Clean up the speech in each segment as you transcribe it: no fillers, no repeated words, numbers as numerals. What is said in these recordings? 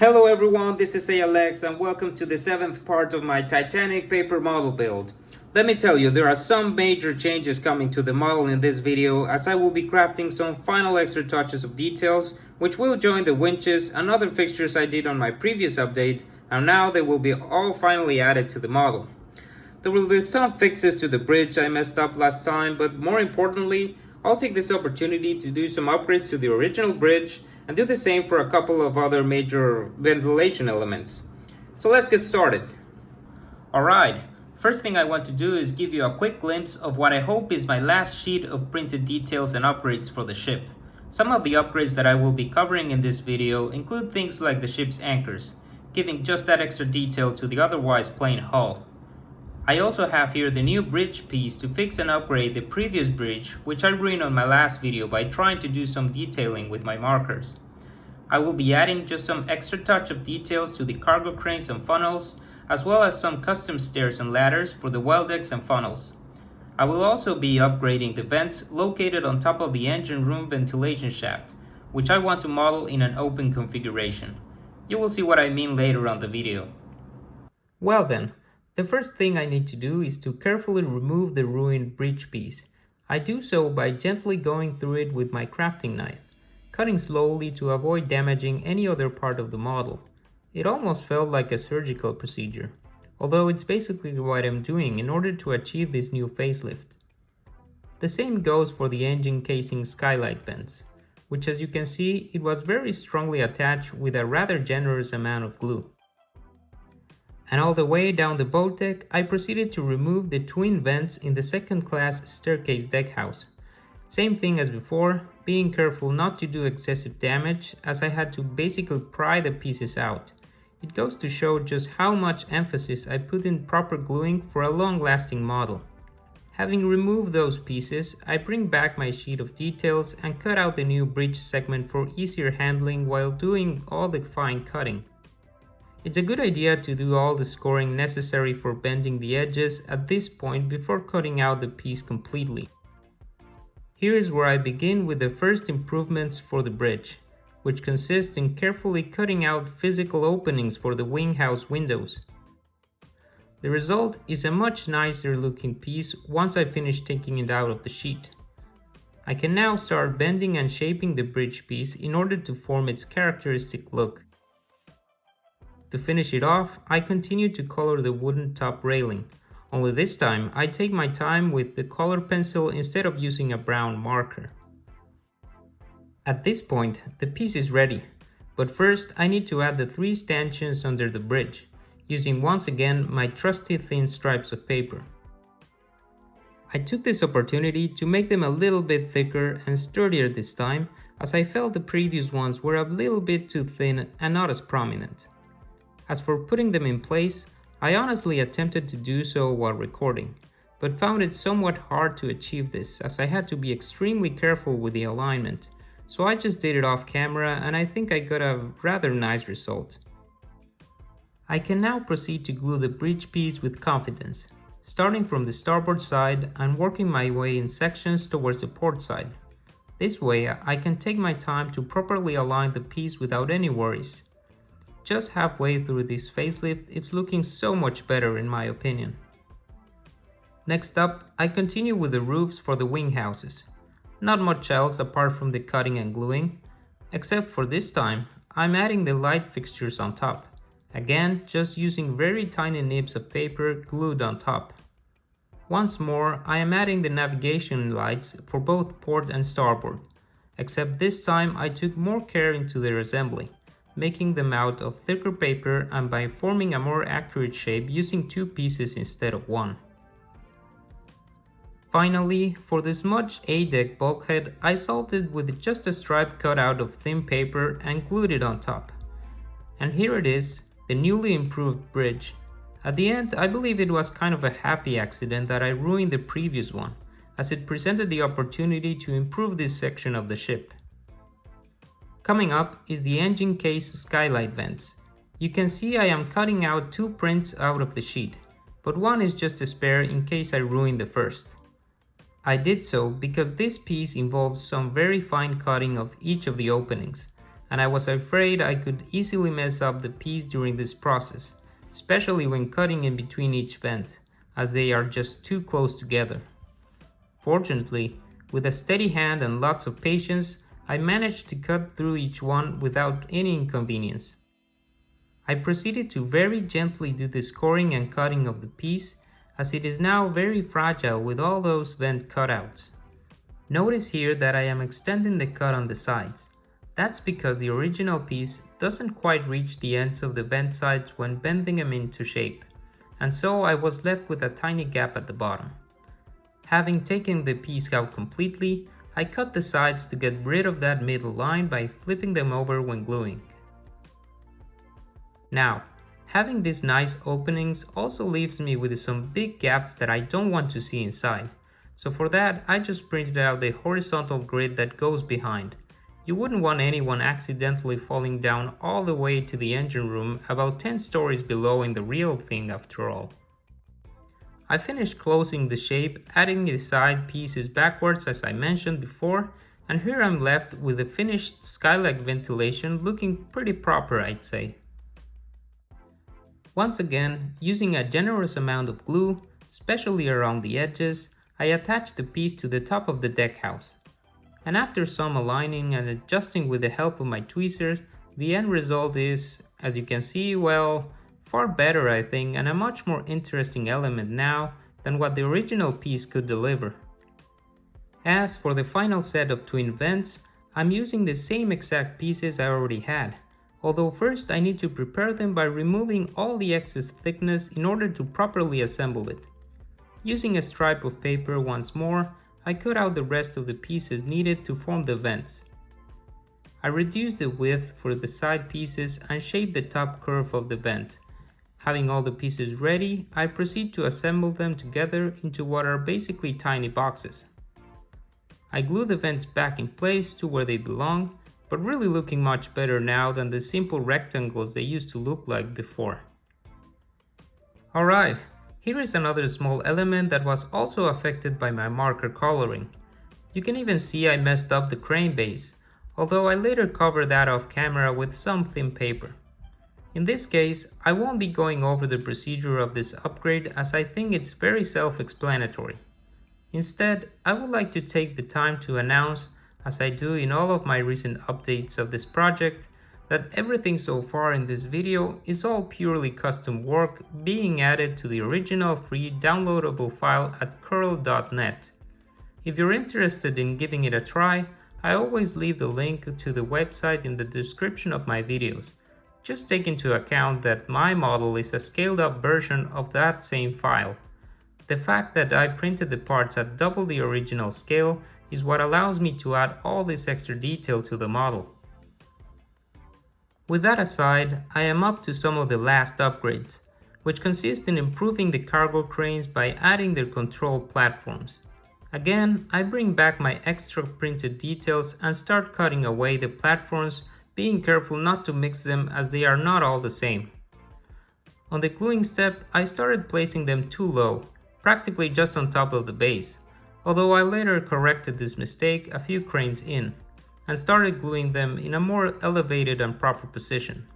Hello everyone, this is Alex and welcome to the 7th part of my Titanic Paper Model Build. Let me tell you, there are some major changes coming to the model in this video, as I will be crafting some final extra touches of details which will join the winches and other fixtures I did on my previous update, and now they will be all finally added to the model. There will be some fixes to the bridge I messed up last time, but more importantly, I'll take this opportunity to do some upgrades to the original bridge and do the same for a couple of other major ventilation elements. So let's get started. Alright, first thing I want to do is give you a quick glimpse of what I hope is my last sheet of printed details and upgrades for the ship. Some of the upgrades that I will be covering in this video include things like the ship's anchors, giving just that extra detail to the otherwise plain hull. I also have here the new bridge piece to fix and upgrade the previous bridge, which I ruined on my last video by trying to do some detailing with my markers. I will be adding just some extra touch of details to the cargo cranes and funnels, as well as some custom stairs and ladders for the well decks and funnels. I will also be upgrading the vents located on top of the engine room ventilation shaft, which I want to model in an open configuration. You will see what I mean later on the video. Well then, the first thing I need to do is to carefully remove the ruined bridge piece. I do so by gently going through it with my crafting knife, cutting slowly to avoid damaging any other part of the model. It almost felt like a surgical procedure, although it's basically what I'm doing in order to achieve this new facelift. The same goes for the engine casing skylight vents, which, as you can see, it was very strongly attached with a rather generous amount of glue. And all the way down the boat deck, I proceeded to remove the twin vents in the second-class staircase deckhouse. Same thing as before, being careful not to do excessive damage, as I had to basically pry the pieces out. It goes to show just how much emphasis I put in proper gluing for a long-lasting model. Having removed those pieces, I bring back my sheet of details and cut out the new bridge segment for easier handling while doing all the fine cutting. It's a good idea to do all the scoring necessary for bending the edges at this point before cutting out the piece completely. Here is where I begin with the first improvements for the bridge, which consist in carefully cutting out physical openings for the wing house windows. The result is a much nicer looking piece once I finish taking it out of the sheet. I can now start bending and shaping the bridge piece in order to form its characteristic look. To finish it off, I continue to color the wooden top railing, only this time I take my time with the color pencil instead of using a brown marker. At this point, the piece is ready, but first I need to add the 3 stanchions under the bridge, using once again my trusty thin stripes of paper. I took this opportunity to make them a little bit thicker and sturdier this time, as I felt the previous ones were a little bit too thin and not as prominent. As for putting them in place, I honestly attempted to do so while recording, but found it somewhat hard to achieve this, as I had to be extremely careful with the alignment, so I just did it off camera and I think I got a rather nice result. I can now proceed to glue the bridge piece with confidence, starting from the starboard side and working my way in sections towards the port side. This way I can take my time to properly align the piece without any worries. Just halfway through this facelift, it's looking so much better in my opinion. Next up, I continue with the roofs for the wing houses. Not much else apart from the cutting and gluing, except for this time, I'm adding the light fixtures on top. Again, just using very tiny nibs of paper glued on top. Once more, I am adding the navigation lights for both port and starboard, except this time I took more care into their assembly, making them out of thicker paper and by forming a more accurate shape using 2 pieces instead of 1. Finally, for the smudged A-deck bulkhead, I solved it with just a stripe cut out of thin paper and glued it on top. And here it is, the newly improved bridge. At the end, I believe it was kind of a happy accident that I ruined the previous one, as it presented the opportunity to improve this section of the ship. Coming up is the engine case skylight vents. You can see I am cutting out 2 prints out of the sheet, but one is just a spare in case I ruin the first. I did so because this piece involves some very fine cutting of each of the openings, and I was afraid I could easily mess up the piece during this process, especially when cutting in between each vent, as they are just too close together. Fortunately, with a steady hand and lots of patience, I managed to cut through each one without any inconvenience. I proceeded to very gently do the scoring and cutting of the piece, as it is now very fragile with all those vent cutouts. Notice here that I am extending the cut on the sides. That's because the original piece doesn't quite reach the ends of the vent sides when bending them into shape, and so I was left with a tiny gap at the bottom. Having taken the piece out completely, I cut the sides to get rid of that middle line by flipping them over when gluing. Now, having these nice openings also leaves me with some big gaps that I don't want to see inside. So for that, I just printed out the horizontal grid that goes behind. You wouldn't want anyone accidentally falling down all the way to the engine room about 10 stories below in the real thing after all. I finished closing the shape, adding the side pieces backwards as I mentioned before, and here I'm left with the finished skylight ventilation looking pretty proper, I'd say. Once again, using a generous amount of glue, especially around the edges, I attached the piece to the top of the deck house. And after some aligning and adjusting with the help of my tweezers, the end result is, as you can see, well, far better I think, and a much more interesting element now than what the original piece could deliver. As for the final set of twin vents, I'm using the same exact pieces I already had, although first I need to prepare them by removing all the excess thickness in order to properly assemble it. Using a stripe of paper once more, I cut out the rest of the pieces needed to form the vents. I reduced the width for the side pieces and shaped the top curve of the vent. Having all the pieces ready, I proceed to assemble them together into what are basically tiny boxes. I glue the vents back in place to where they belong, but really looking much better now than the simple rectangles they used to look like before. Alright, here is another small element that was also affected by my marker coloring. You can even see I messed up the crane base, although I later covered that off camera with some thin paper. In this case, I won't be going over the procedure of this upgrade as I think it's very self-explanatory. Instead, I would like to take the time to announce, as I do in all of my recent updates of this project, that everything so far in this video is all purely custom work being added to the original free downloadable file at curl.net. If you're interested in giving it a try, I always leave the link to the website in the description of my videos. Just take into account that my model is a scaled up version of that same file. The fact that I printed the parts at double the original scale is what allows me to add all this extra detail to the model. With that aside, I am up to some of the last upgrades, which consist in improving the cargo cranes by adding their control platforms. Again, I bring back my extra printed details and start cutting away the platforms, being careful not to mix them as they are not all the same. On the gluing step, I started placing them too low, practically just on top of the base, although I later corrected this mistake a few cranes in, and started gluing them in a more elevated and proper position.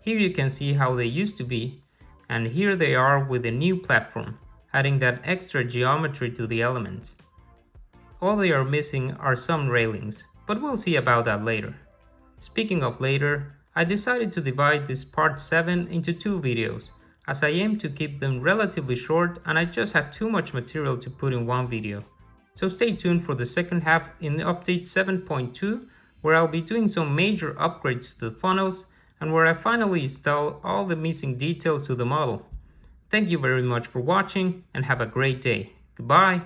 Here you can see how they used to be, and here they are with a new platform, adding that extra geometry to the elements. All they are missing are some railings, but we'll see about that later. Speaking of later, I decided to divide this part 7 into 2 videos, as I aim to keep them relatively short and I just had too much material to put in one video. So stay tuned for the second half in update 7.2, where I'll be doing some major upgrades to the funnels and where I finally install all the missing details to the model. Thank you very much for watching and have a great day. Goodbye!